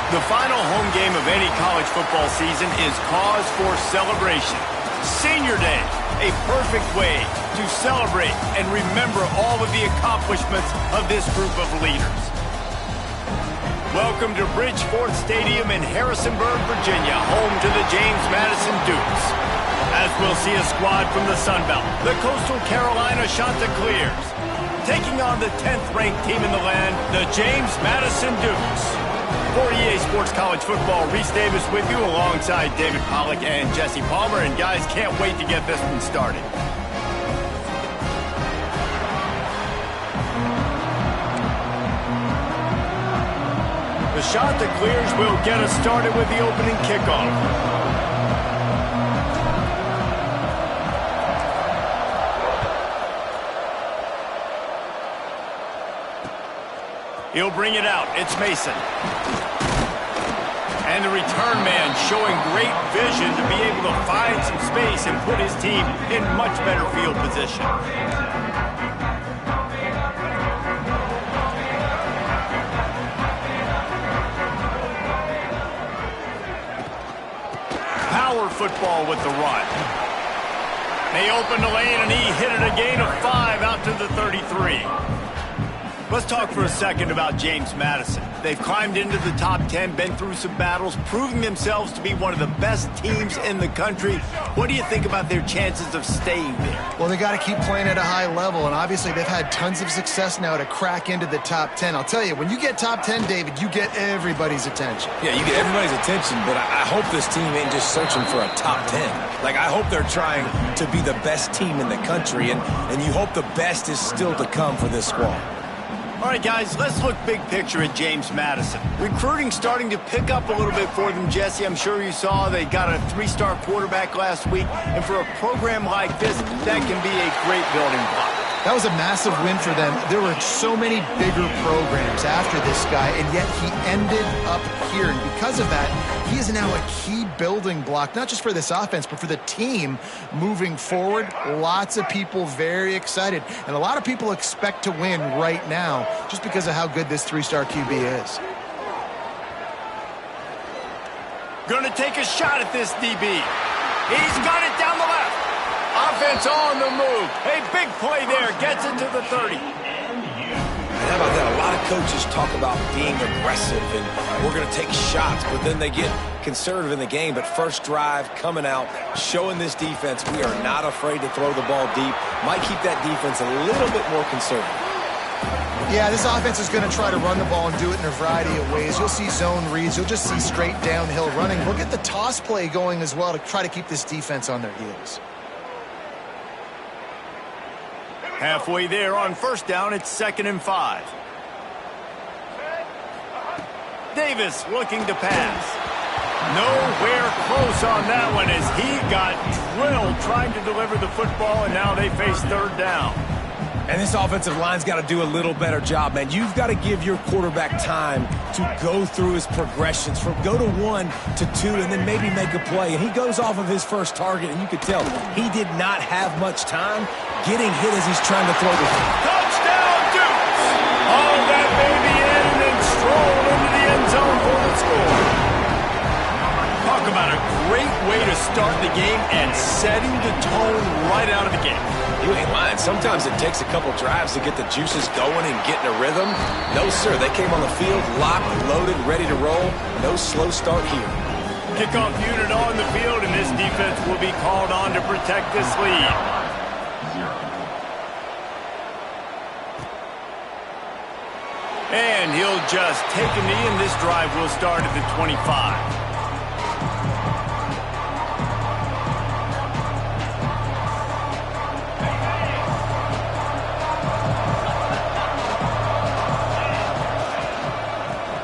The final home game of any college football season is cause for celebration. Senior Day, a perfect way to celebrate and remember all of the accomplishments of this group of leaders. Welcome to Bridgeforth Stadium in Harrisonburg, Virginia, home to the James Madison Dukes. As we'll see a squad from the Sun Belt, the Coastal Carolina Chanticleers, taking on the 10th-ranked team in the land, the James Madison Dukes. For EA Sports College Football, Reese Davis with you alongside David Pollack and Jesse Palmer. And guys, can't wait to get this one started. The Chanticleers will get us started with the opening kickoff. He'll bring it out. It's Mason. And the return man showing great vision to be able to find some space and put his team in much better field position. Power football with the run. They opened the lane and he hit it a gain of 5 out to the 33. Let's talk for a second about James Madison. They've climbed into the top 10, been through some battles, proving themselves to be one of the best teams in the country. What do you think about their chances of staying there? Well, they got to keep playing at a high level, and obviously they've had tons of success now to crack into the top 10. I'll tell you, when you get top 10, David, you get everybody's attention. Yeah, you get everybody's attention, but I hope this team ain't just searching for a top 10. Like, I hope they're trying to be the best team in the country, and you hope the best is still to come for this squad. All right, guys, let's look big picture at James Madison. Recruiting starting to pick up a little bit for them, Jesse. I'm sure you saw they got a 3-star quarterback last week. And for a program like this, that can be a great building block. That was a massive win for them. There were so many bigger programs after this guy, and yet he ended up here. And because of that, he is now a key building block, not just for this offense, but for the team moving forward. Lots of people very excited, and a lot of people expect to win right now just because of how good this 3-star QB is. Gonna take a shot at this DB. He's got it down the left. Offense on the move. A big play there. Gets it to the 30. How about that? A lot of coaches talk about being aggressive and we're going to take shots, but then they get conservative in the game. But first drive, coming out, showing this defense we are not afraid to throw the ball deep. Might keep that defense a little bit more conservative. Yeah, this offense is going to try to run the ball and do it in a variety of ways. You'll see zone reads. You'll just see straight downhill running. We'll get the toss play going as well to try to keep this defense on their heels. Halfway there on first down, it's 2nd and 5. Davis looking to pass. Nowhere close on that one as he got drilled trying to deliver the football, and now they face 3rd down. And this offensive line's got to do a little better job, man. You've got to give your quarterback time to go through his progressions from go to 1 to 2 and then maybe make a play. And he goes off of his first target, and you could tell he did not have much time getting hit as he's trying to throw the ball. Touchdown, Dukes! All that baby in and then strolled into the end zone for the score. Talk about a great way to start the game and setting the tone right out of the gate. You ain't lying. Sometimes it takes a couple drives to get the juices going and get in a rhythm. No, sir. They came on the field, locked, loaded, ready to roll. No slow start here. Kickoff unit on the field, and this defense will be called on to protect this lead. And he'll just take a knee, and this drive will start at the 25.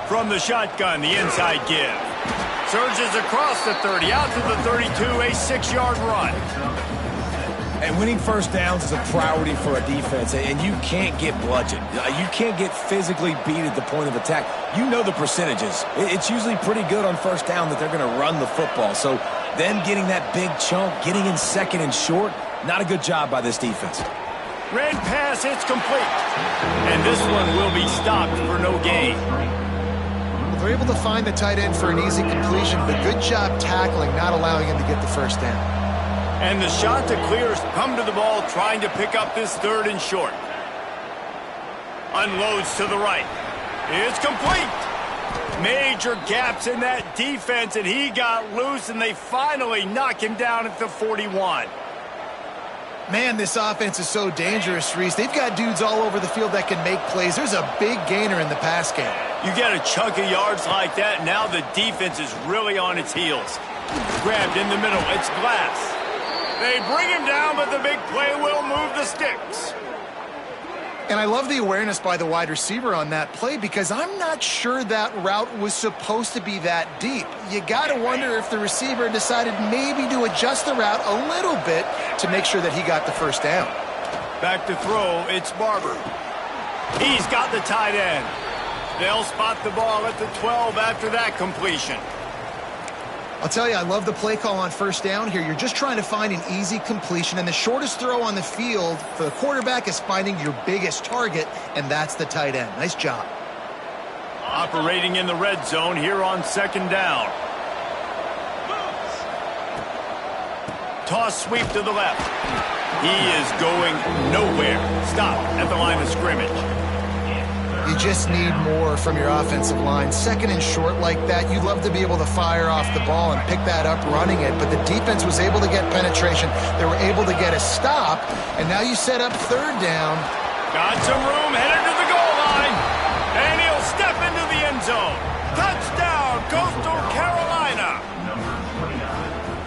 From the shotgun, the inside give. Surges across the 30, out to the 32, a 6-yard run. And winning first downs is a priority for a defense, and you can't get bludgeoned. You can't get physically beat at the point of attack. You know the percentages. It's usually pretty good on first down that they're going to run the football. So them getting that big chunk, getting in 2nd and short, not a good job by this defense. Red pass, it's complete. And this one will be stopped for no gain. They're able to find the tight end for an easy completion, but good job tackling, not allowing him to get the first down. And the shot to clears come to the ball, trying to pick up this 3rd and short. Unloads to the right. It's complete. Major gaps in that defense, and he got loose, and they finally knock him down at the 41. Man, this offense is so dangerous, Reese. They've got dudes all over the field that can make plays. There's a big gainer in the pass game. You get a chunk of yards like that, now the defense is really on its heels. Grabbed in the middle, it's Glass. They bring him down, but the big play will move the sticks. And I love the awareness by the wide receiver on that play because I'm not sure that route was supposed to be that deep. You got to wonder if the receiver decided maybe to adjust the route a little bit to make sure that he got the first down. Back to throw, it's Barber. He's got the tight end. They'll spot the ball at the 12 after that completion. I'll tell you, I love the play call on first down here. You're just trying to find an easy completion, and the shortest throw on the field for the quarterback is finding your biggest target, and that's the tight end. Nice job. Operating in the red zone here on 2nd down. Toss sweep to the left. He is going nowhere. Stop at the line of scrimmage. You just need more from your offensive line. 2nd and short like that, you'd love to be able to fire off the ball and pick that up running it, but the defense was able to get penetration. They were able to get a stop, and now you set up 3rd down. Got some room, headed to the goal line, and he'll step into the end zone. Touchdown, Coastal Carolina.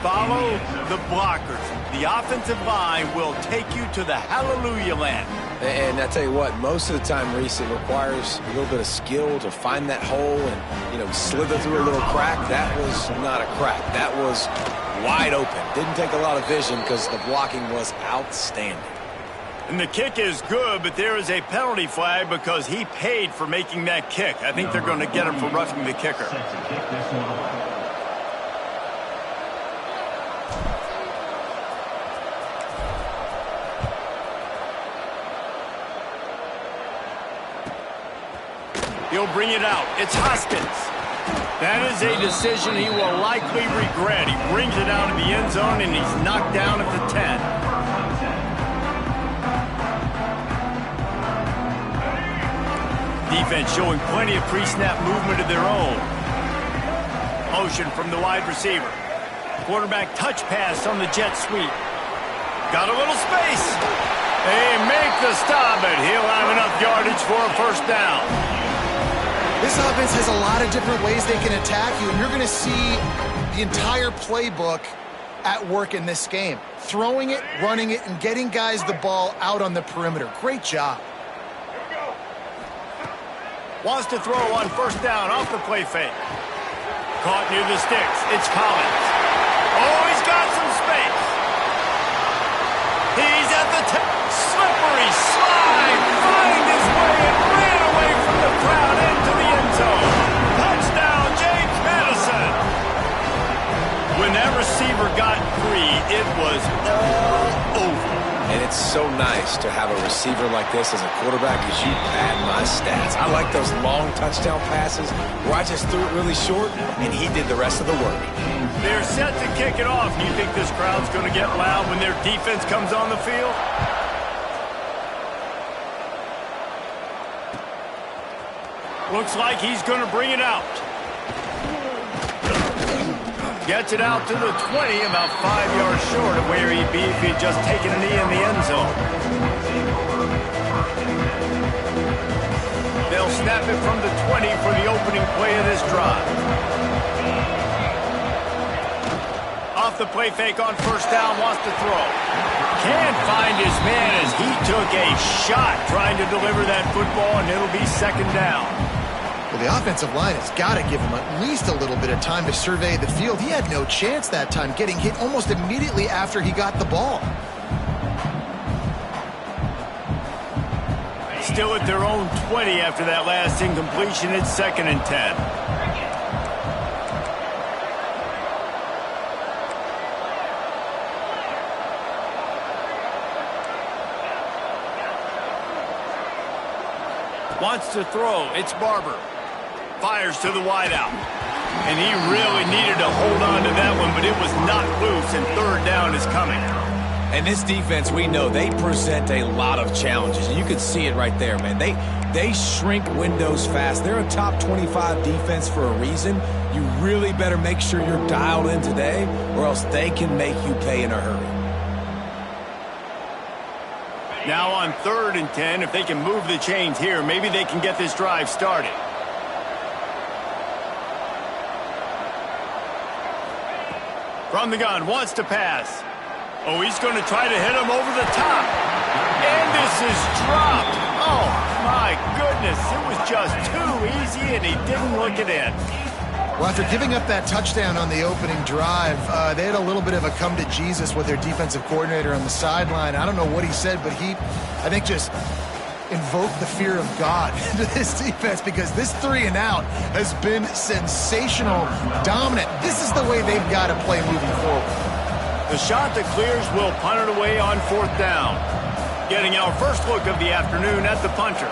Follow the blockers. The offensive line will take you to the hallelujah land. And I tell you what, most of the time, Reese, it requires a little bit of skill to find that hole and, slither through a little crack. That was not a crack. That was wide open. Didn't take a lot of vision because the blocking was outstanding. And the kick is good, but there is a penalty flag because he paid for making that kick. I think they're going to get him for roughing the kicker. He'll bring it out. It's Hoskins. That is a decision he will likely regret. He brings it out of the end zone, and he's knocked down at the 10. Defense showing plenty of pre-snap movement of their own. Motion from the wide receiver. Quarterback touch pass on the jet sweep. Got a little space. They make the stop, but he'll have enough yardage for a first down. This offense has a lot of different ways they can attack you, and you're going to see the entire playbook at work in this game. Throwing it, running it, and getting guys the ball out on the perimeter. Great job. Wants to throw on first down off the play fake. Caught near the sticks. It's Collins. Oh, he's got some space. He's at the slippery slide. Find his way and ran away from the crowd into the end zone. Touchdown, James Madison. When that receiver got free, it was all over. And it's so nice to have a receiver like this as a quarterback because you pad my stats. I like those long touchdown passes where I just threw it really short and he did the rest of the work. They're set to kick it off. Do you think this crowd's going to get loud when their defense comes on the field? Looks like he's going to bring it out. Gets it out to the 20, about 5 yards short of where he'd be if he'd just taken a knee in the end zone. They'll snap it from the 20 for the opening play of this drive. Off the play fake on first down, wants to throw. Can't find his man as he took a shot trying to deliver that football, and it'll be second down. Well, the offensive line has got to give him at least a little bit of time to survey the field. He had no chance that time, getting hit almost immediately after he got the ball. Still at their own 20 after that last incompletion. It's 2nd and 10. Wants to throw. It's Barber. fires to the wideout. And he really needed to hold on to that one, but it was not loose, and third down is coming. And this defense, we know, they present a lot of challenges. And you can see it right there, man. They shrink windows fast. They're a top 25 defense for a reason. You really better make sure you're dialed in today, or else they can make you pay in a hurry. Now on 3rd and 10, if they can move the chains here, maybe they can get this drive started. From the gun, wants to pass. Oh, he's going to try to hit him over the top. And this is dropped. Oh, my goodness. It was just too easy, and he didn't look it in. Well, after giving up that touchdown on the opening drive, they had a little bit of a come to Jesus with their defensive coordinator on the sideline. I don't know what he said, but he, I think, just invoked the fear of God into this defense, because this 3 and out has been sensational, dominant. This is the way they've got to play moving forward. The shot that clears will punt it away on 4th down. Getting our first look of the afternoon at the punter.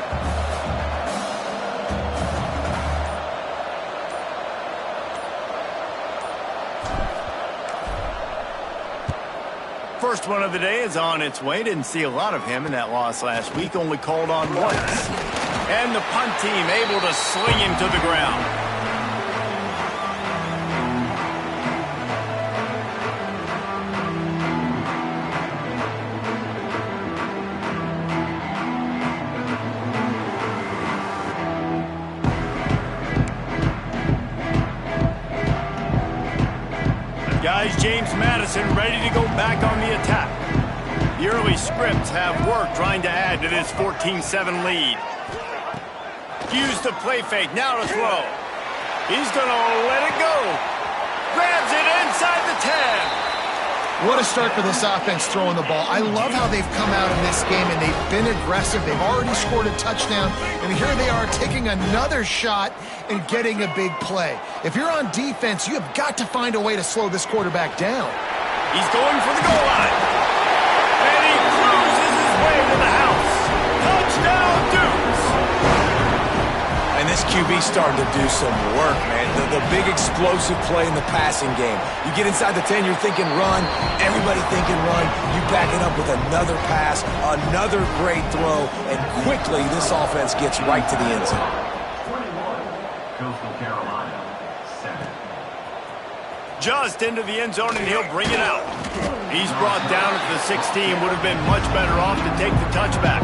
First one of the day is on its way. Didn't see a lot of him in that loss last week. Only called on once. And the punt team able to sling him to the ground. Guys, James Madison ready to go back on the attack. The early scripts have worked trying to add to this 14-7 lead. Use the play fake, now to throw. He's going to let it go. Grabs it inside the 10. What a start for this offense throwing the ball. I love how they've come out in this game, and they've been aggressive. They've already scored a touchdown, and here they are taking another shot and getting a big play. If you're on defense, you have got to find a way to slow this quarterback down. He's going for the goal line. And he cruises his way to the house. Touchdown, Dukes. And this QB starting to do some work, man. The big explosive play in the passing game. You get inside the 10, you're thinking run. Everybody thinking run. You back it up with another pass, another great throw, and quickly this offense gets right to the end zone. Just into the end zone, and he'll bring it out. He's brought down at the 16. Would have been much better off to take the touchback.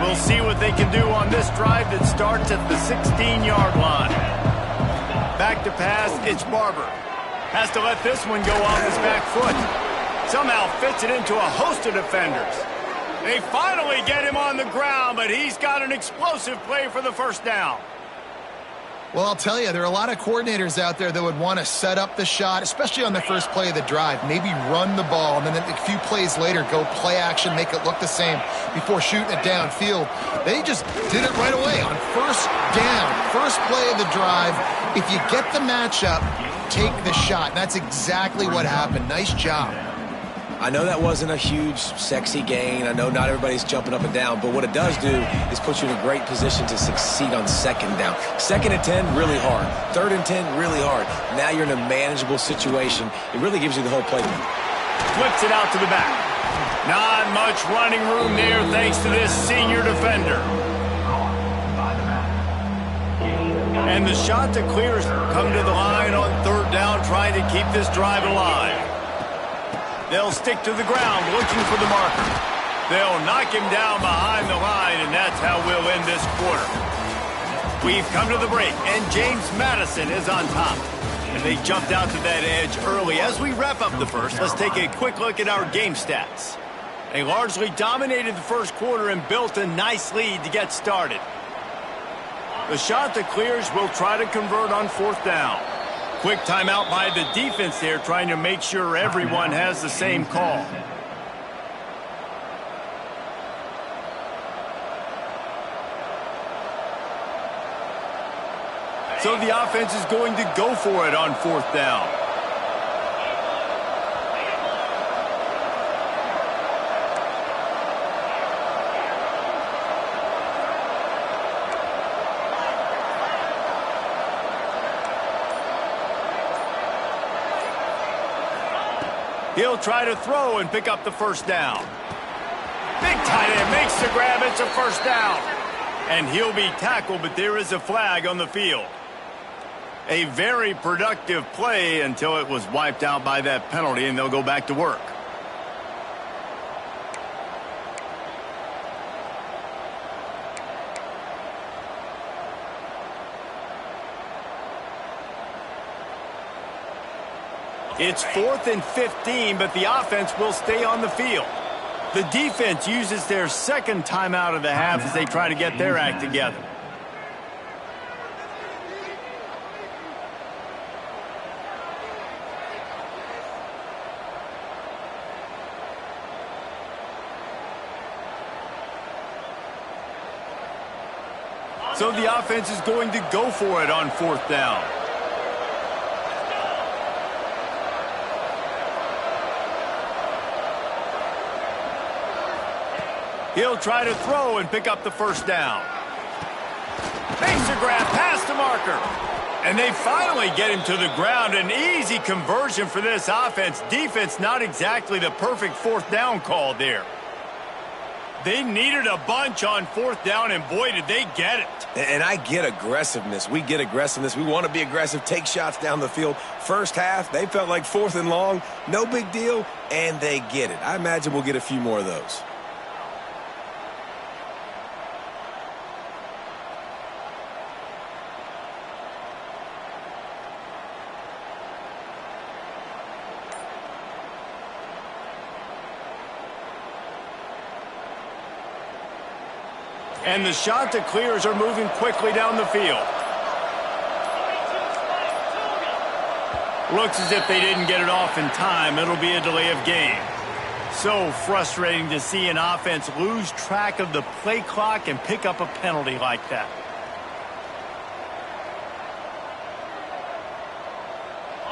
We'll see what they can do on this drive that starts at the 16-yard line. Back to pass, it's Barber. Has to let this one go off his back foot. Somehow fits it into a host of defenders. They finally get him on the ground, but he's got an explosive play for the first down. Well, I'll tell you, there are a lot of coordinators out there that would want to set up the shot, especially on the first play of the drive, maybe run the ball, and then a few plays later go play action, make it look the same before shooting it downfield. They just did it right away on first down, first play of the drive. If you get the matchup, take the shot. And that's exactly what happened. Nice job. I know that wasn't a huge, sexy gain. I know not everybody's jumping up and down, but what it does do is put you in a great position to succeed on second down. 2nd and 10, really hard. 3rd and 10, really hard. Now you're in a manageable situation. It really gives you the whole playbook. Flips it out to the back. Not much running room there thanks to this senior defender. And the shot to clears come to the line on 3rd down, trying to keep this drive alive. They'll stick to the ground looking for the marker. They'll knock him down behind the line, and that's how we'll end this quarter. We've come to the break, and James Madison is on top. And they jumped out to that edge early. As we wrap up the first, let's take a quick look at our game stats. They largely dominated the first quarter and built a nice lead to get started. The shot that clears will try to convert on 4th down. Quick timeout by the defense there, trying to make sure everyone has the same call. So the offense is going to go for it on 4th down. He'll try to throw and pick up the 1st down. Big tight end makes the grab. It's a 1st down. And he'll be tackled, but there is a flag on the field. A very productive play until it was wiped out by that penalty, and they'll go back to work. It's 4th and 15, but the offense will stay on the field. The defense uses their 2nd timeout of the half as they try to get their act together. So the offense is going to go for it on 4th down. He'll try to throw and pick up the 1st down. Makes a grab past the marker. And they finally get him to the ground. An easy conversion for this offense. Defense not exactly the perfect 4th down call there. They needed a bunch on 4th down, and boy, did they get it. And I get aggressiveness. We get aggressiveness. We want to be aggressive, take shots down the field. First half, they felt like 4th and long. No big deal, and they get it. I imagine we'll get a few more of those. And the shot to clears are moving quickly down the field. Looks as if they didn't get it off in time. It'll be a delay of game. So frustrating to see an offense lose track of the play clock and pick up a penalty like that.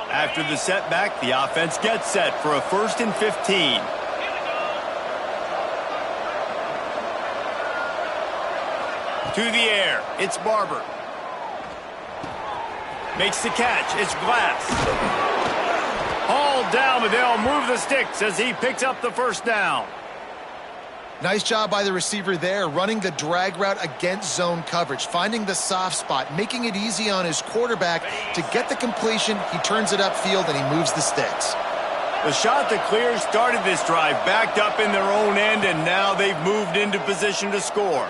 After the setback, the offense gets set for a 1st and 15. To the air, it's Barber. Makes the catch, it's Glass. Hauled down, but they'll move the sticks as he picks up the 1st down. Nice job by the receiver there, running the drag route against zone coverage, finding the soft spot, making it easy on his quarterback to get the completion. He turns it upfield and he moves the sticks. The shot to clear started this drive, backed up in their own end, and now they've moved into position to score.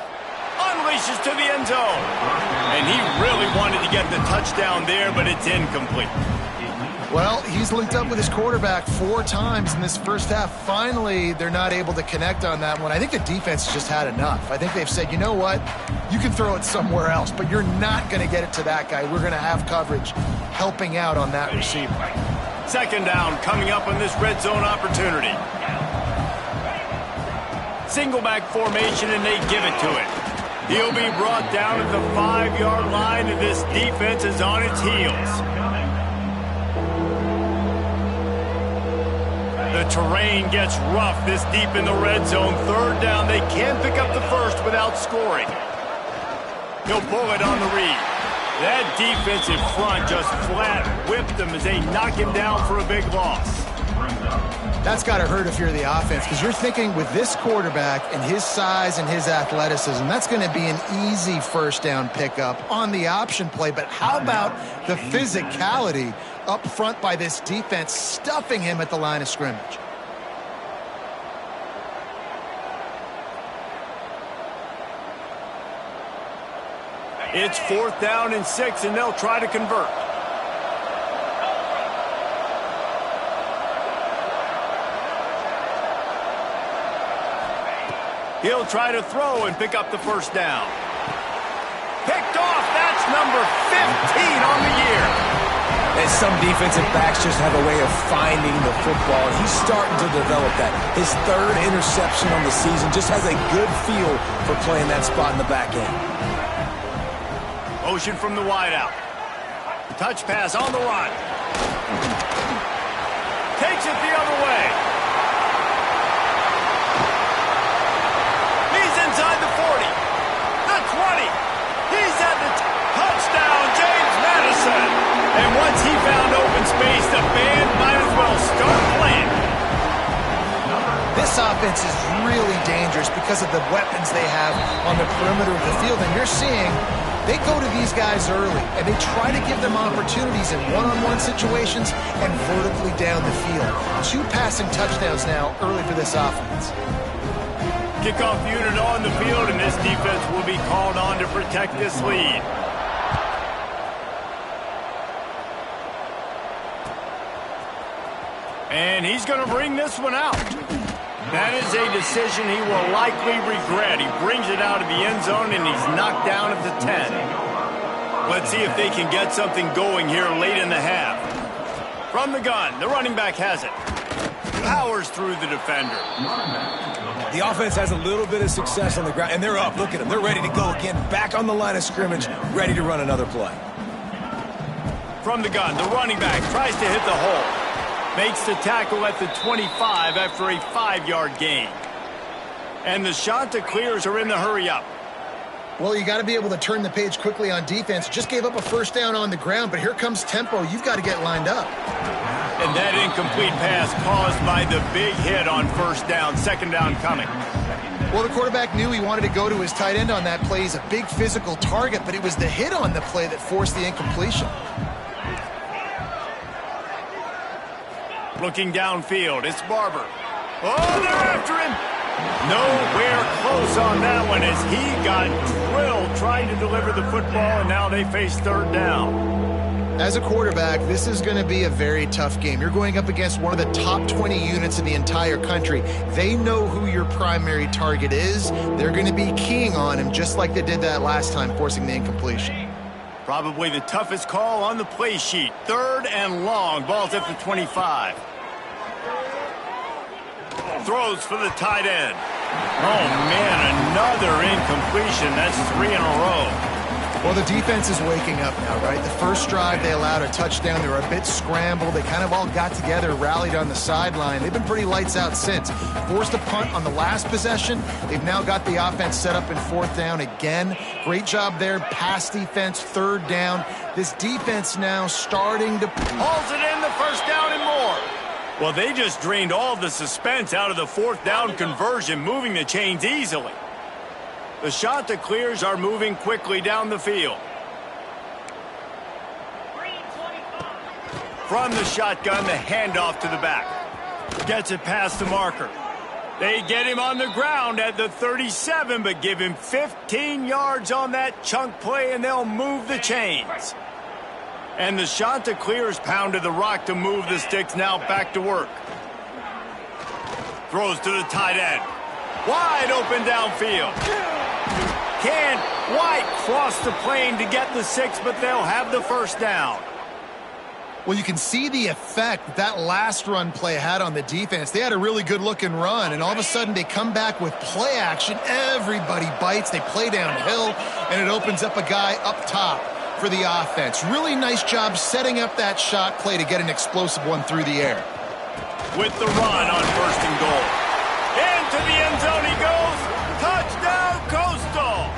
Unleashes to the end zone. And he really wanted to get the touchdown there, but it's incomplete. Well, he's linked up with his quarterback 4 times in this first half. Finally, they're not able to connect on that one. I think the defense just had enough. I think they've said, you know what? You can throw it somewhere else, but you're not going to get it to that guy. We're going to have coverage helping out on that receiver. 2nd down coming up on this red zone opportunity. Single back formation, and they give it to it. He'll be brought down at the 5-yard line, and this defense is on its heels. The terrain gets rough this deep in the red zone. 3rd down, they can't pick up the 1st without scoring. He'll pull it on the read. That defensive front just flat whipped them as they knock him down for a big loss. That's got to hurt if you're the offense, because you're thinking with this quarterback and his size and his athleticism, that's going to be an easy 1st down pickup on the option play. But how about the physicality up front by this defense, stuffing him at the line of scrimmage? It's 4th down and 6, and they'll try to convert. He'll try to throw and pick up the 1st down. Picked off. That's number 15 on the year. And some defensive backs just have a way of finding the football. He's starting to develop that. His 3rd interception on the season, just has a good feel for playing that spot in the back end. Motion from the wideout. Touch pass on the run. Takes it the other way. He's inside the 40. The 20. He's at the touchdown, James Madison. And once he found open space, the band might as well start playing. This offense is really dangerous because of the weapons they have on the perimeter of the field. And you're seeing they go to these guys early, and they try to give them opportunities in one-on-one situations and vertically down the field. 2 passing touchdowns now early for this offense. Kickoff unit on the field, and this defense will be called on to protect this lead. And he's going to bring this one out. That is a decision he will likely regret. He brings it out of the end zone, and he's knocked down at the 10. Let's see if they can get something going here late in the half. From the gun, the running back has it. Powers through the defender. The offense has a little bit of success on the ground, and they're up. Look at them. They're ready to go again. Back on the line of scrimmage, ready to run another play. From the gun, the running back tries to hit the hole. Makes the tackle at the 25 after a 5-yard gain. And the Chanticleers are in the hurry-up. Well, you got to be able to turn the page quickly on defense. Just gave up a first down on the ground, but here comes tempo. You've got to get lined up. And that incomplete pass caused by the big hit on first down, second down coming. Well, the quarterback knew he wanted to go to his tight end on that play. He's a big physical target, but it was the hit on the play that forced the incompletion. Looking downfield, it's Barber. Oh, they're after him. Nowhere close on that one as he got drilled trying to deliver the football, and now they face third down. As a quarterback, this is going to be a very tough game. You're going up against one of the top 20 units in the entire country. They know who your primary target is. They're going to be keying on him just like they did that last time, forcing the incompletion. Probably the toughest call on the play sheet. Third and long. Ball's at the 25. Throws for the tight end. Oh, man, another incompletion. That's 3 in a row. Well, the defense is waking up now, right? The first drive, they allowed a touchdown. They were a bit scrambled. They kind of all got together, rallied on the sideline. They've been pretty lights out since. Forced a punt on the last possession. They've now got the offense set up in fourth down again. Great job there. Pass defense, third down. This defense now starting to... Hauls it in, the first down and more. Well, they just drained all the suspense out of the fourth down conversion, moving the chains easily. The Chanticleers are moving quickly down the field. From the shotgun, the handoff to the back. Gets it past the marker. They get him on the ground at the 37, but give him 15 yards on that chunk play, and they'll move the chains. And the Chanticleers pounded the rock to move the sticks, now back to work. Throws to the tight end. Wide open downfield. Can White cross the plane to get the 6, but they'll have the first down. Well, you can see the effect that last run play had on the defense. They had a really good-looking run, and all of a sudden they come back with play action. Everybody bites. They play downhill, and it opens up a guy up top for the offense. Really nice job setting up that shot play to get an explosive one through the air. With the run on first and goal. Into the end zone he goes. Touchdown, Coastal.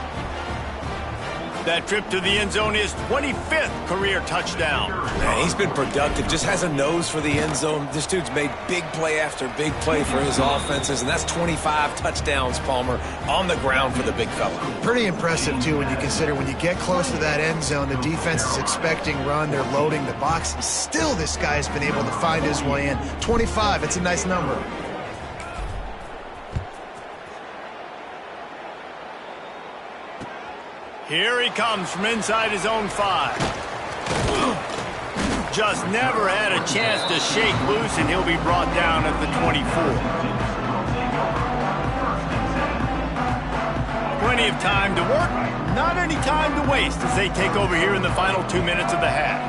That trip to the end zone is 25th career touchdown. Man, he's been productive, just has a nose for the end zone. This dude's made big play after big play for his offenses, and that's 25 touchdowns, Palmer, on the ground for the big fella. Pretty impressive, too, when you consider when you get close to that end zone, the defense is expecting run, they're loading the box, and still this guy's been able to find his way in. 25, it's a nice number. Here he comes from inside his own 5. Just never had a chance to shake loose, and he'll be brought down at the 24. Plenty of time to work, not any time to waste as they take over here in the final 2 minutes of the half.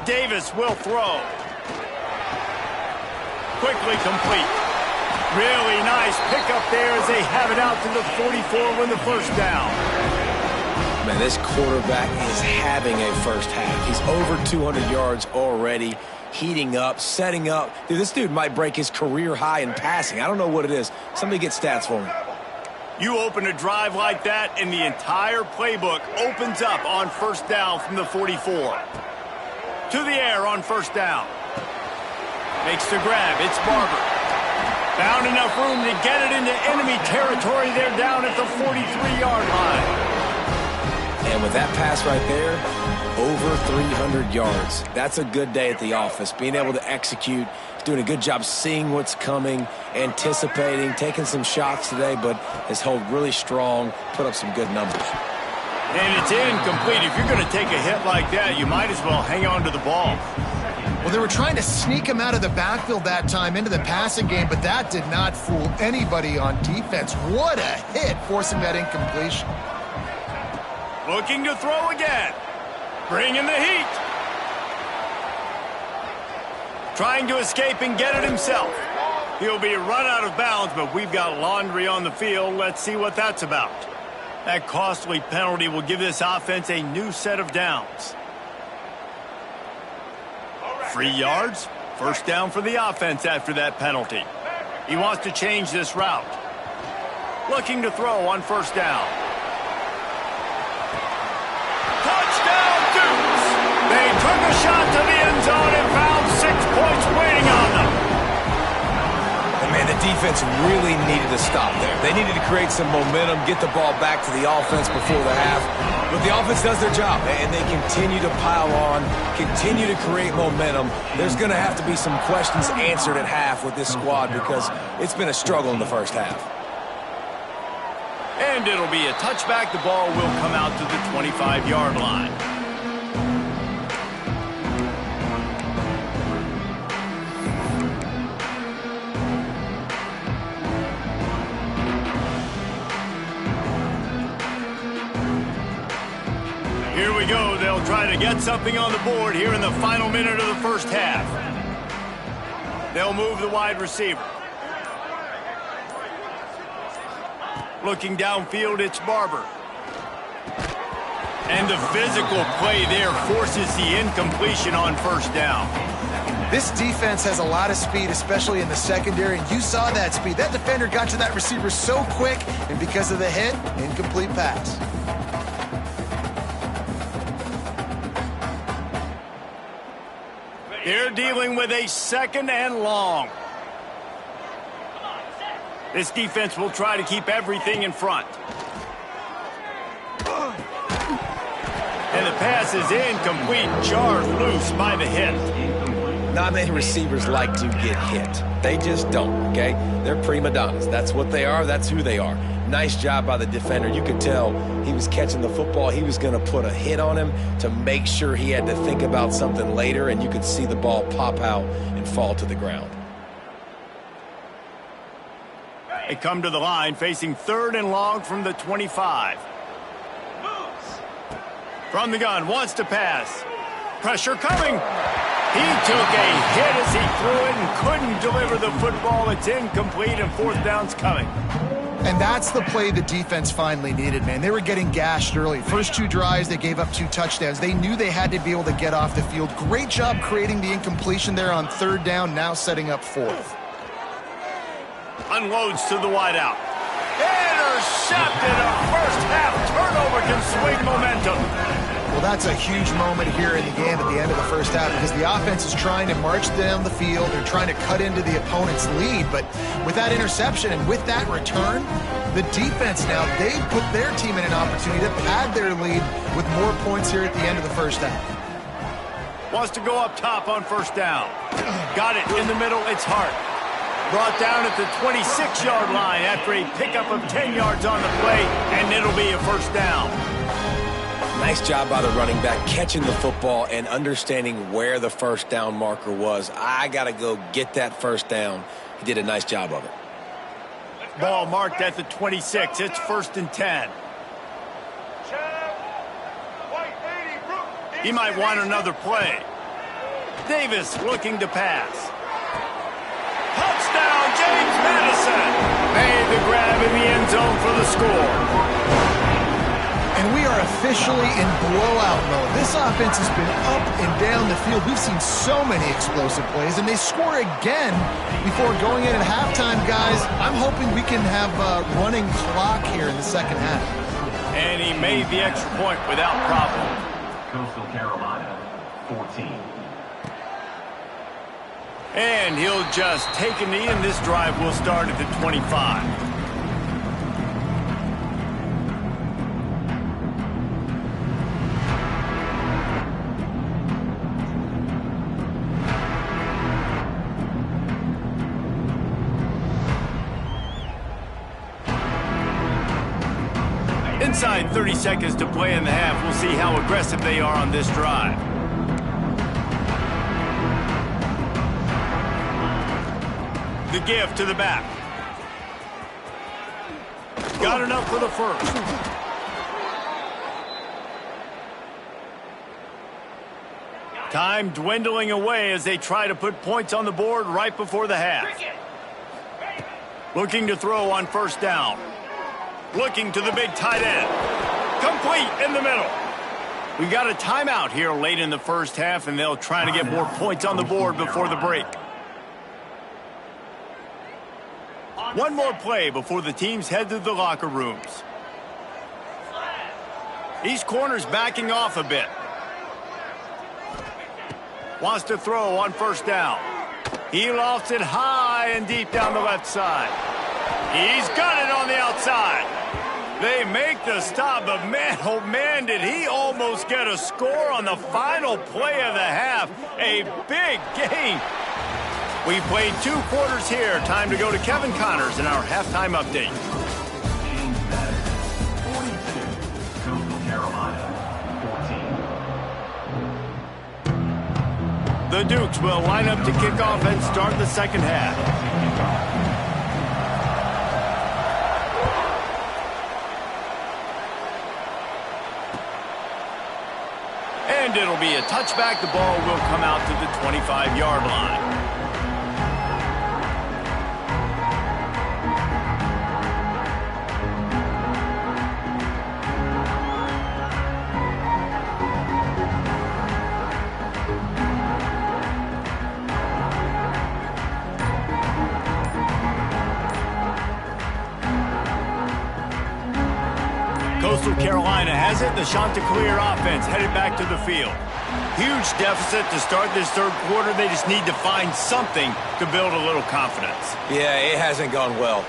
Davis will throw. Quickly complete. Really nice pickup there as they have it out to the 44 with the first down. Man, this quarterback is having a first half. He's over 200 yards already, heating up, setting up. Dude, this dude might break his career high in passing. I don't know what it is. Somebody get stats for me. You open a drive like that, and the entire playbook opens up on first down from the 44. To the air on first down. Makes the grab. It's Barber. Found enough room to get it into enemy territory. They're down at the 43-yard line. And with that pass right there, over 300 yards. That's a good day at the office. Being able to execute, doing a good job seeing what's coming, anticipating, taking some shots today, but has held really strong, put up some good numbers. And it's incomplete. If you're going to take a hit like that, you might as well hang on to the ball. Well, they were trying to sneak him out of the backfield that time into the passing game, but that did not fool anybody on defense. What a hit, forcing that incompletion. Looking to throw again. Bringing the heat. Trying to escape and get it himself. He'll be run out of bounds, but we've got laundry on the field. Let's see what that's about. That costly penalty will give this offense a new set of downs. 3 yards. First down for the offense after that penalty. He wants to change this route. Looking to throw on first down. Touchdown, Dukes! They took a shot to the end zone and found 6 points waiting on them. And man, the defense really needed to stop there. They needed to create some momentum, get the ball back to the offense before the half. But the offense does their job, and they continue to pile on, continue to create momentum. There's going to have to be some questions answered at half with this squad because it's been a struggle in the first half. And it'll be a touchback. The ball will come out to the 25-yard line. Here we go. They'll try to get something on the board here in the final minute of the first half. They'll move the wide receiver. Looking downfield, it's Barber. And the physical play there forces the incompletion on first down. This defense has a lot of speed, especially in the secondary, and you saw that speed. That defender got to that receiver so quick, and because of the hit, incomplete pass. They're dealing with a second and long. This defense will try to keep everything in front. And the pass is incomplete, jarred loose by the hit. Not many receivers like to get hit. They just don't, okay? They're prima donnas. That's what they are. That's who they are. Nice job by the defender. You could tell he was catching the football. He was going to put a hit on him to make sure he had to think about something later, and you could see the ball pop out and fall to the ground. They come to the line facing third and long from the 25. From the gun, wants to pass. Pressure coming. He took a hit as he threw it and couldn't deliver the football. It's incomplete and fourth down's coming. And that's the play the defense finally needed, man. They were getting gashed early. First 2 drives, they gave up 2 touchdowns. They knew they had to be able to get off the field. Great job creating the incompletion there on third down, now setting up fourth. Unloads to the wideout. Intercepted. A first half turnover can swing momentum. Well, that's a huge moment here in the game at the end of the first half because the offense is trying to march down the field. They're trying to cut into the opponent's lead. But with that interception and with that return, the defense now, they put their team in an opportunity to pad their lead with more points here at the end of the first half. Wants to go up top on first down. Got it in the middle. It's Hart. Brought down at the 26-yard line after a pickup of 10 yards on the play, and it'll be a first down. Nice job by the running back catching the football and understanding where the first down marker was. I got to go get that first down. He did a nice job of it. Ball marked at the 26. It's first and 10. He might want another play. Davis looking to pass. Touchdown, James Madison. Made the grab in the end zone for the score. And And we are officially in blowout mode. This offense has been up and down the field. We've seen so many explosive plays, and they score again before going in at halftime, guys. I'm hoping we can have a running clock here in the second half. And he made the extra point without problem. Coastal Carolina, 14. And he'll just take a knee, and this drive will start at the 25. Inside 30 seconds to play in the half. We'll see how aggressive they are on this drive. The give to the back. Got enough for the first. Time dwindling away as they try to put points on the board right before the half. Looking to throw on first down. Looking to the big tight end. Complete in the middle. We got a timeout here late in the first half, and they'll try to get more points on the board before the break. One more play before the teams head to the locker rooms. Each corner's backing off a bit. Wants to throw on first down. He lofts it high and deep down the left side. He's got it on the outside. They make the stop, but man, oh man, did he almost get a score on the final play of the half. A big gain. We played 2 quarters here. Time to go to Kevin Connors in our halftime update. James Madison, 42. Coastal Carolina, 14. The Dukes will line up to kick off and start the second half. And it'll be a touchback. The ball will come out to the 25-yard line. Coastal Carolina has it. The Chanticleer offense headed back to the field. Huge deficit to start this third quarter. They just need to find something to build a little confidence. Yeah, it hasn't gone well.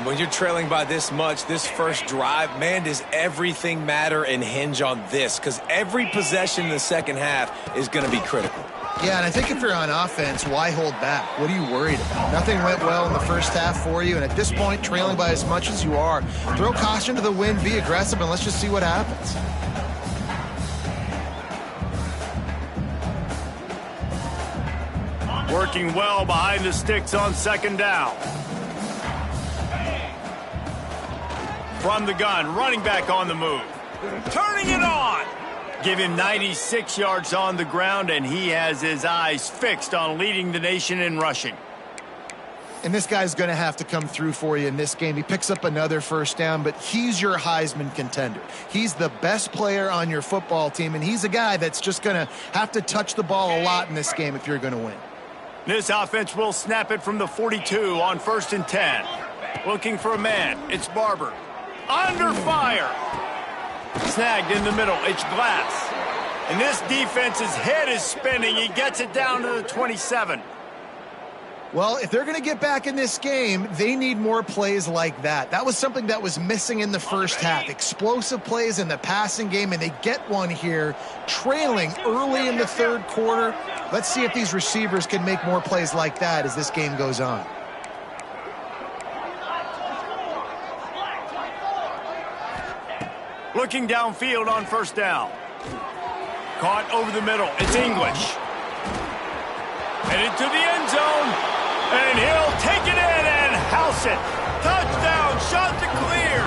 When you're trailing by this much, this first drive, man, does everything matter and hinge on this? Because every possession in the second half is going to be critical. Yeah, and I think if you're on offense, why hold back? What are you worried about? Nothing went well in the first half for you, and at this point, trailing by as much as you are, throw caution to the wind, be aggressive, and let's just see what happens. Working well behind the sticks on second down. From the gun, running back on the move. Turning it on. Give him 96 yards on the ground, and he has his eyes fixed on leading the nation in rushing. And this guy's going to have to come through for you in this game. He picks up another first down, but he's your Heisman contender. He's the best player on your football team, and he's a guy that's just going to have to touch the ball a lot in this game if you're going to win. This offense will snap it from the 42 on 1st and 10. Looking for a man. It's Barber. Under fire. Snagged in the middle. It's Glass. And this defense's head is spinning. He gets it down to the 27. Well, if they're going to get back in this game, they need more plays like that. That was something that was missing in the first half. Explosive plays in the passing game, and they get one here, trailing early in the third quarter. Let's see if these receivers can make more plays like that as this game goes on. Looking downfield on first down. Caught over the middle. It's English. Headed to the end zone. And he'll take it in and house it. Touchdown, Chanticleer.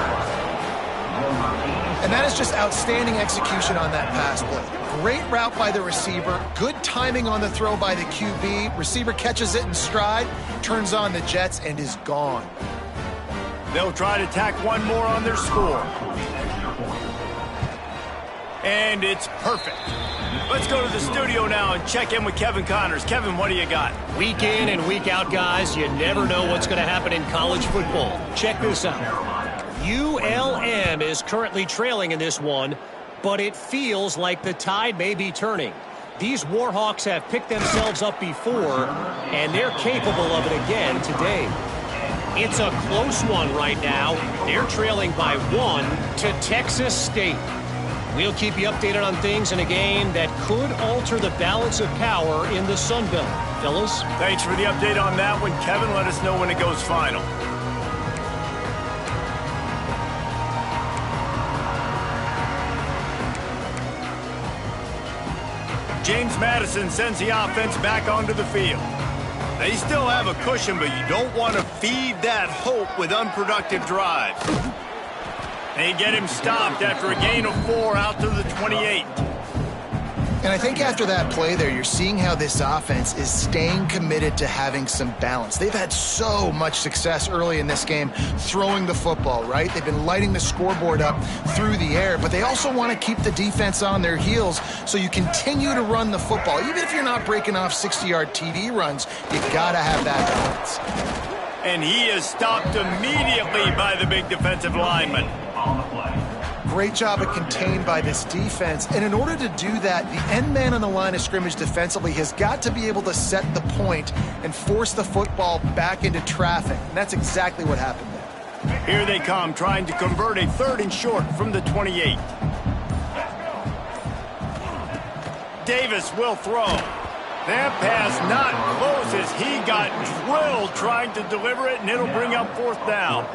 And that is just outstanding execution on that pass play. Great route by the receiver. Good timing on the throw by the QB. Receiver catches it in stride, turns on the jets, and is gone. They'll try to tack one more on their score. And it's perfect. Let's go to the studio now and check in with Kevin Connors. Kevin, what do you got? Week in and week out, guys, you never know what's going to happen in college football. Check this out. ULM is currently trailing in this one, but it feels like the tide may be turning. These Warhawks have picked themselves up before, and they're capable of it again today. It's a close one right now. They're trailing by 1 to Texas State. We'll keep you updated on things in a game that could alter the balance of power in the Sun Belt. Fellas? Thanks for the update on that one, Kevin. Let us know when it goes final. James Madison sends the offense back onto the field. They still have a cushion, but you don't want to feed that hope with unproductive drives. They get him stopped after a gain of 4 out to the 28. And I think after that play there, you're seeing how this offense is staying committed to having some balance. They've had so much success early in this game throwing the football, right? They've been lighting the scoreboard up through the air, but they also want to keep the defense on their heels, so you continue to run the football. Even if you're not breaking off 60-yard TD runs, you got to have that balance. And he is stopped immediately by the big defensive lineman. On the play. Great job at contained by this defense. And in order to do that, the end man on the line of scrimmage defensively has got to be able to set the point and force the football back into traffic. And that's exactly what happened there. Here they come, trying to convert a 3rd and short from the 28. Davis will throw. That pass not close as he got drilled trying to deliver it, and it'll bring up 4th down.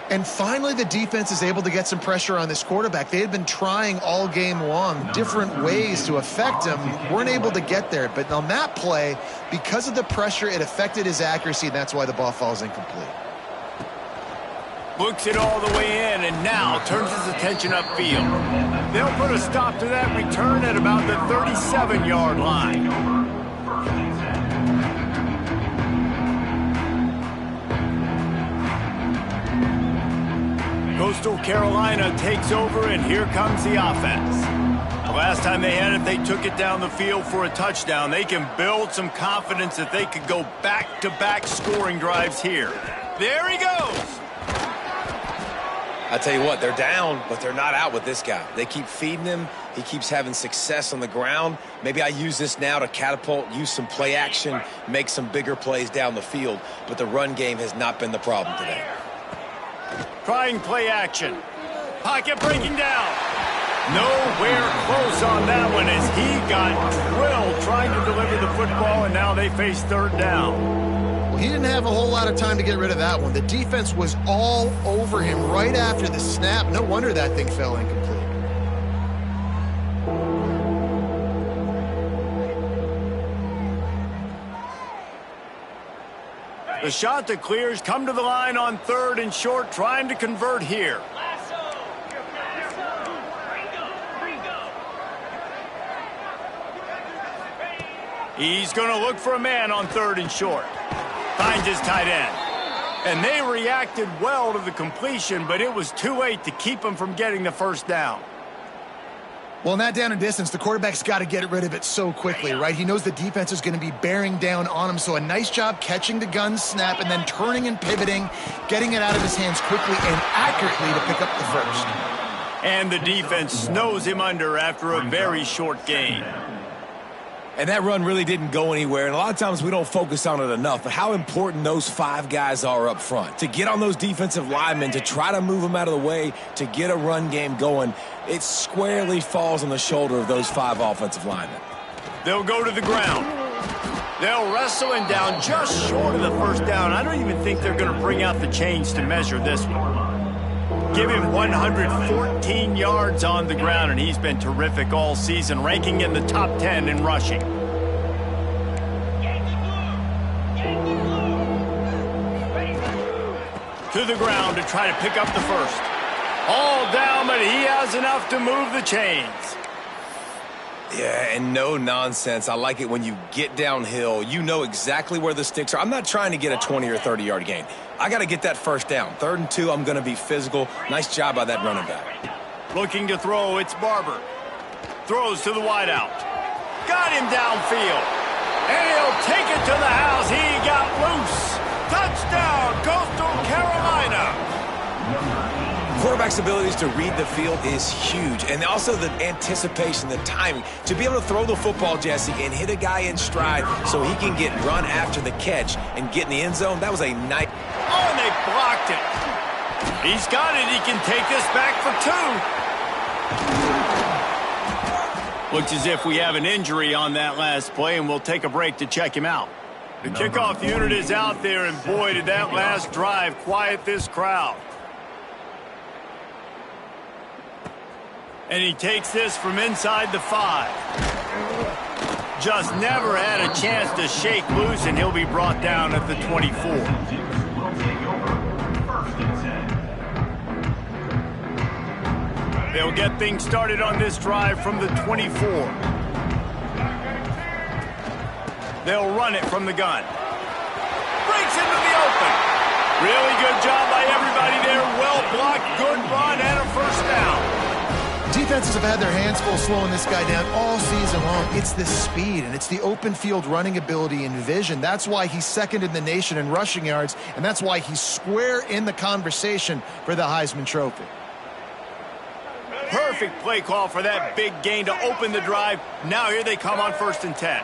And finally, the defense is able to get some pressure on this quarterback. They had been trying all game long different ways to affect him. Weren't able to get there. But on that play, because of the pressure, it affected his accuracy, and that's why the ball falls incomplete. Looks it all the way in, and now turns his attention upfield. They'll put a stop to that return at about the 37-yard line. Coastal Carolina takes over, and here comes the offense. The last time they had it, they took it down the field for a touchdown. They can build some confidence that they could go back-to-back scoring drives here. There he goes! I tell you what, they're down, but they're not out with this guy. They keep feeding him. He keeps having success on the ground. Maybe I use this now to catapult, use some play action, make some bigger plays down the field, but the run game has not been the problem today. Trying play action. Pocket breaking down. Nowhere close on that one as he got drilled trying to deliver the football, and now they face 3rd down. Well, he didn't have a whole lot of time to get rid of that one. The defense was all over him right after the snap. No wonder that thing fell incomplete. The shot that clears come to the line on 3rd and short, trying to convert here. He's going to look for a man on 3rd and short. Finds his tight end. And they reacted well to the completion, but it was too late to keep him from getting the 1st down. Well, in that down and distance, the quarterback's got to get rid of it so quickly, right? He knows the defense is going to be bearing down on him, so a nice job catching the gun snap and then turning and pivoting, getting it out of his hands quickly and accurately to pick up the 1st. And the defense snows him under after a very short gain. And that run really didn't go anywhere, and a lot of times we don't focus on it enough, but how important those 5 guys are up front. To get on those defensive linemen, to try to move them out of the way, to get a run game going, it squarely falls on the shoulder of those 5 offensive linemen. They'll go to the ground. They'll wrestle him down just short of the 1st down. I don't even think they're going to bring out the chains to measure this one. Give him 114 yards on the ground, and he's been terrific all season, ranking in the top 10 in rushing. To the ground to try to pick up the 1st. All down, but he has enough to move the chains. Yeah, and no nonsense. I like it when you get downhill. You know exactly where the sticks are. I'm not trying to get a 20 or 30-yard gain. I got to get that 1st down. 3rd and 2, I'm going to be physical. Nice job by that running back. Looking to throw, it's Barber. Throws to the wideout. Got him downfield. And he'll take it to the house. He got loose. Touchdown, Coastal Carolina. Quarterback's abilities to read the field is huge. And also the anticipation, the timing. To be able to throw the football, Jesse, and hit a guy in stride so he can get run after the catch and get in the end zone, that was a nice... Oh, and they blocked it. He's got it. He can take this back for 2. Looks as if we have an injury on that last play, and we'll take a break to check him out. The kickoff unit is out there, and boy, did that last drive quiet this crowd. And he takes this from inside the 5. Just never had a chance to shake loose, and he'll be brought down at the 24. They'll get things started on this drive from the 24. They'll run it from the gun. Breaks into the open. Really good job by everybody there. Well blocked, good run, and a first down. Defenses have had their hands full slowing this guy down all season long. It's the speed, and it's the open field running ability and vision. That's why he's second in the nation in rushing yards, and that's why he's square in the conversation for the Heisman Trophy. Perfect play call for that big gain to open the drive. Now here they come on 1st and 10.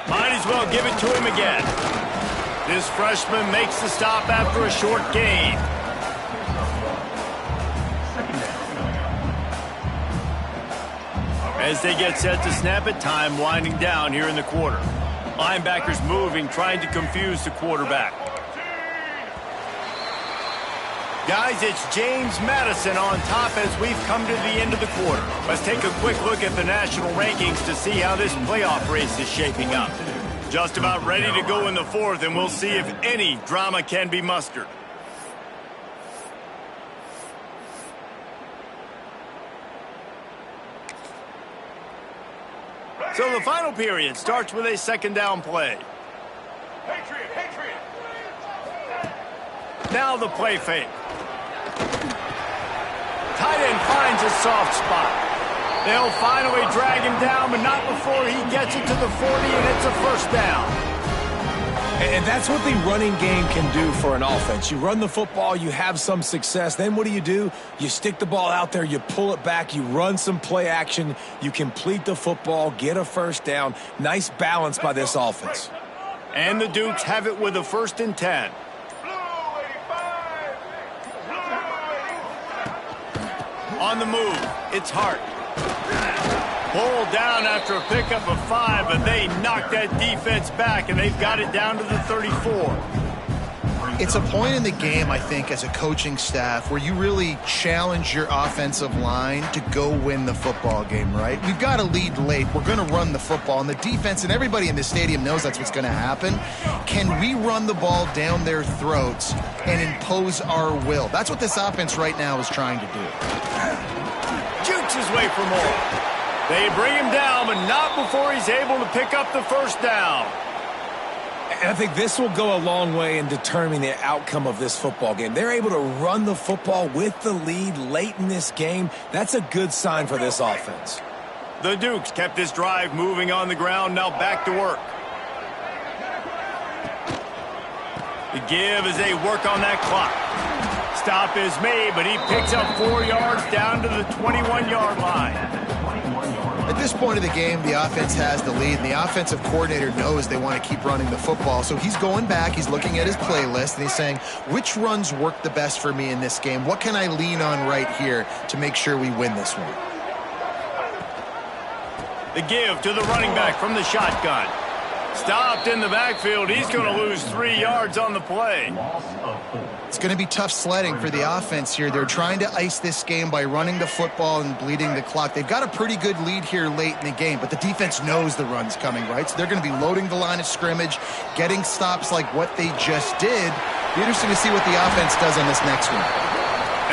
Might as well give it to him again. This freshman makes the stop after a short gain. As they get set to snap it, time winding down here in the quarter. Linebackers moving, trying to confuse the quarterback. Guys, it's James Madison on top as we've come to the end of the quarter. Let's take a quick look at the national rankings to see how this playoff race is shaping up. Just about ready to go in the 4th, and we'll see if any drama can be mustered. So the final period starts with a 2nd down play. Now the play fake. Tight end finds a soft spot. They'll finally drag him down, but not before he gets it to the 40, and it's a first down. And that's what the running game can do for an offense. You run the football, you have some success. Then what do? You stick the ball out there, you pull it back, you run some play action, you complete the football, get a first down. Nice balance by this offense. And the Dukes have it with a 1st and 10. On the move, it's Hart. Pulled down after a pickup of 5, but they knocked that defense back, and they've got it down to the 34. It's a point in the game, I think, as a coaching staff where you really challenge your offensive line to go win the football game, right? We've got a lead late. We're going to run the football, and the defense and everybody in the stadium knows that's what's going to happen. Can we run the ball down their throats and impose our will? That's what this offense right now is trying to do. Jukes his way for more. They bring him down, but not before he's able to pick up the first down. And I think this will go a long way in determining the outcome of this football game. They're able to run the football with the lead late in this game. That's a good sign for this offense. The Dukes kept this drive moving on the ground, now back to work. The give as they work on that clock. Stop is made, but he picks up 4 yards down to the 21-yard line. At this point of the game, the offense has the lead, and the offensive coordinator knows they want to keep running the football. So he's going back, he's looking at his playlist, and he's saying, which runs work the best for me in this game? What can I lean on right here to make sure we win this one? The give to the running back from the shotgun. Stopped in the backfield. He's going to lose 3 yards on the play. It's going to be tough sledding for the offense here. They're trying to ice this game by running the football and bleeding the clock. They've got a pretty good lead here late in the game, but the defense knows the run's coming, right? So they're going to be loading the line of scrimmage, getting stops like what they just did. Be interesting to see what the offense does on this next one.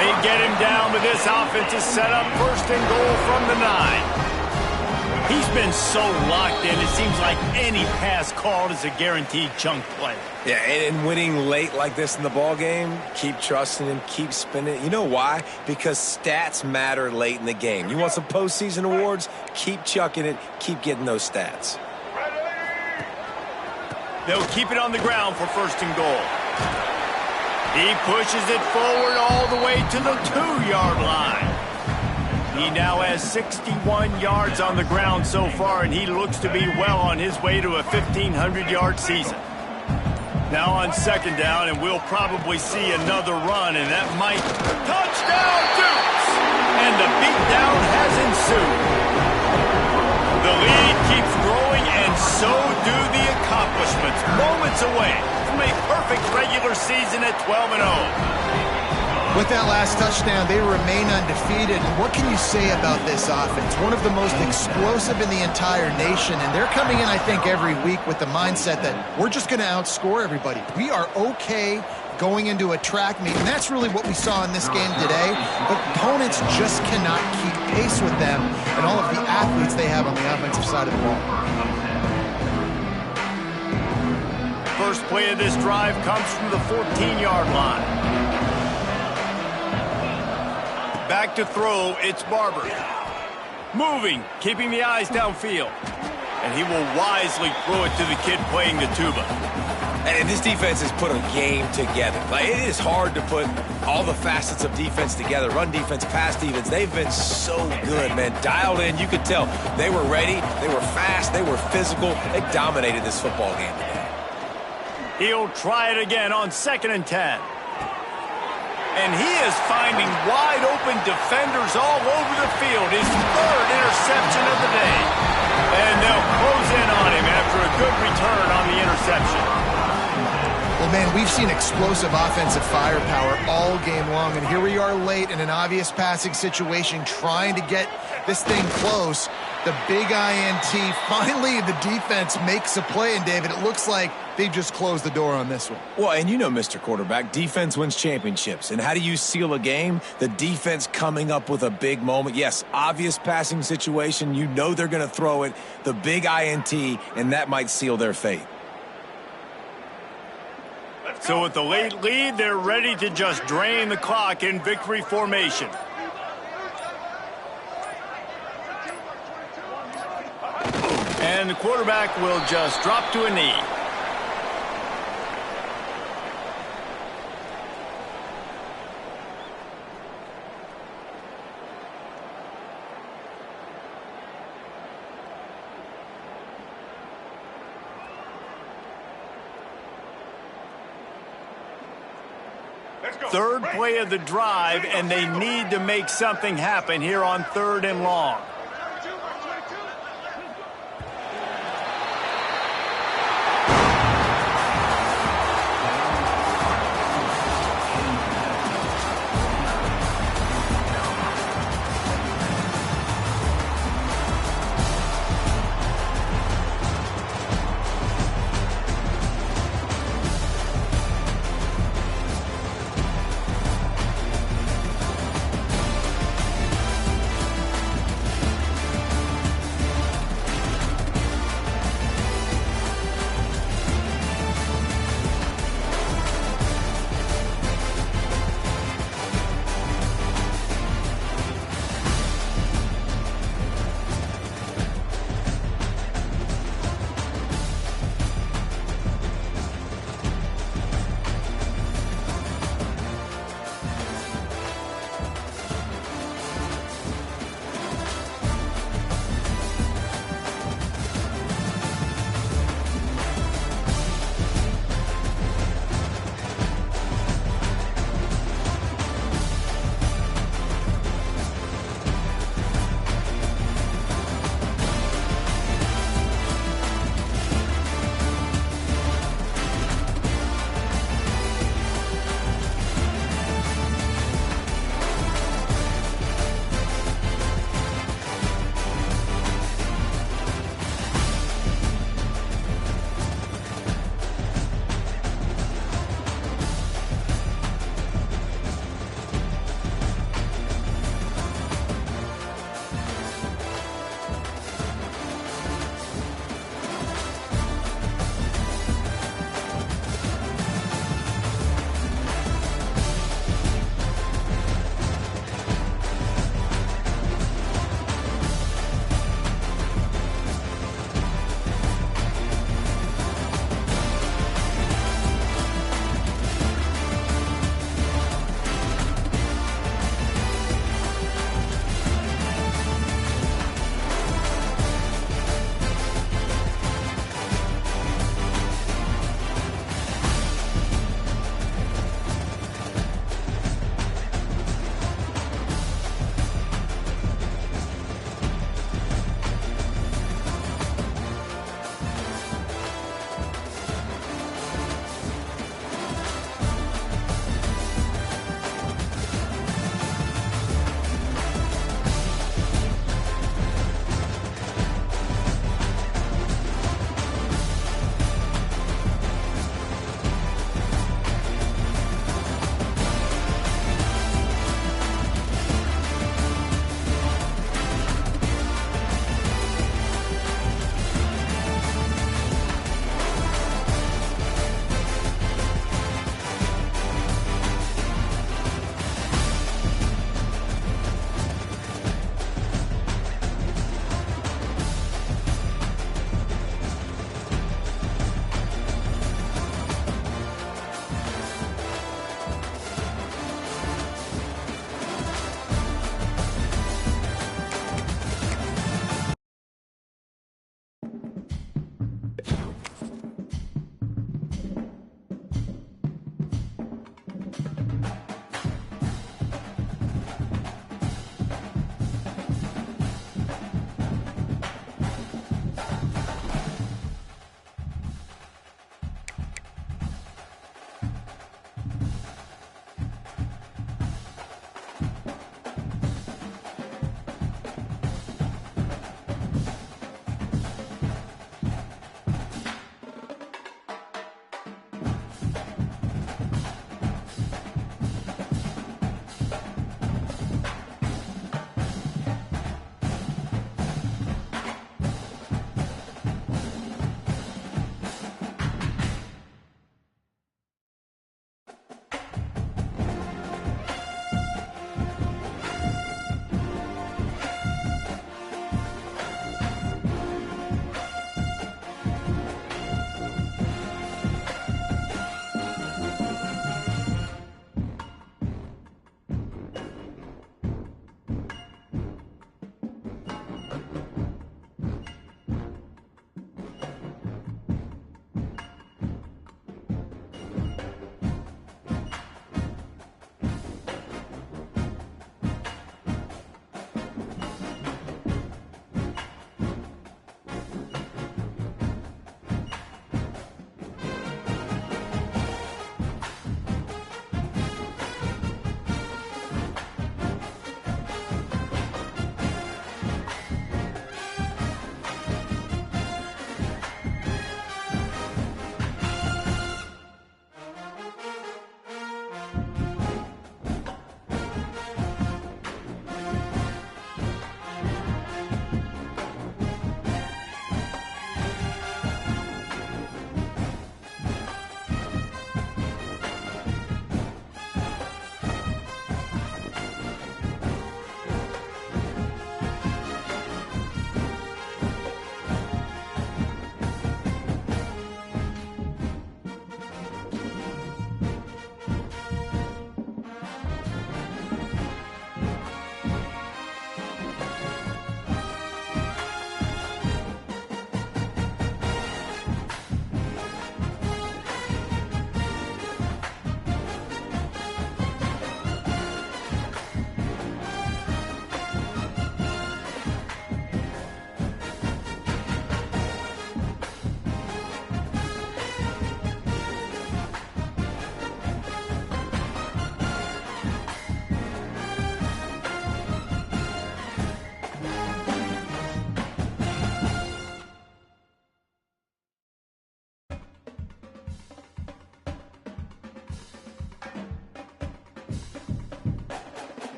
They get him down, but this offense is set up 1st and goal from the 9. He's been so locked in, it seems like any pass called is a guaranteed chunk play. Yeah, and winning late like this in the ball game, keep trusting him, keep spinning. You know why? Because stats matter late in the game. You want some postseason awards? Keep chucking it, keep getting those stats. They'll keep it on the ground for 1st and goal. He pushes it forward all the way to the 2-yard line. He now has 61 yards on the ground so far, and he looks to be well on his way to a 1,500-yard season. Now on 2nd down, and we'll probably see another run, and that might... Touchdown, Dukes! And the beatdown has ensued. The lead keeps growing, and so do the accomplishments. Moments away from a perfect regular season at 12-0. With that last touchdown, they remain undefeated. And what can you say about this offense? One of the most explosive in the entire nation. And they're coming in, I think, every week with the mindset that we're just going to outscore everybody. We are okay going into a track meet. And that's really what we saw in this game today. But opponents just cannot keep pace with them and all of the athletes they have on the offensive side of the ball. First play of this drive comes from the 14-yard line. Back to throw, it's Barber. Moving, keeping the eyes downfield. And he will wisely throw it to the kid playing the tuba. And this defense has put a game together. Like, it is hard to put all the facets of defense together. Run defense, pass defense. They've been so good, man. Dialed in, you could tell. They were ready, they were fast, they were physical. They dominated this football game today. He'll try it again on 2nd and 10. And he is finding wide-open defenders all over the field. His 3rd interception of the day. And they'll close in on him after a good return on the interception. Well, man, we've seen explosive offensive firepower all game long. And here we are late in an obvious passing situation trying to get this thing close. The big INT. Finally, the defense makes a play. And, David, it looks like they just closed the door on this one. Well, and you know, Mr. Quarterback, defense wins championships. And how do you seal a game? The defense coming up with a big moment. Yes, obvious passing situation. You know they're going to throw it. The big INT, and that might seal their fate. So with the late lead, they're ready to just drain the clock in victory formation. And the quarterback will just drop to a knee. Third play of the drive, and they need to make something happen here on 3rd and long.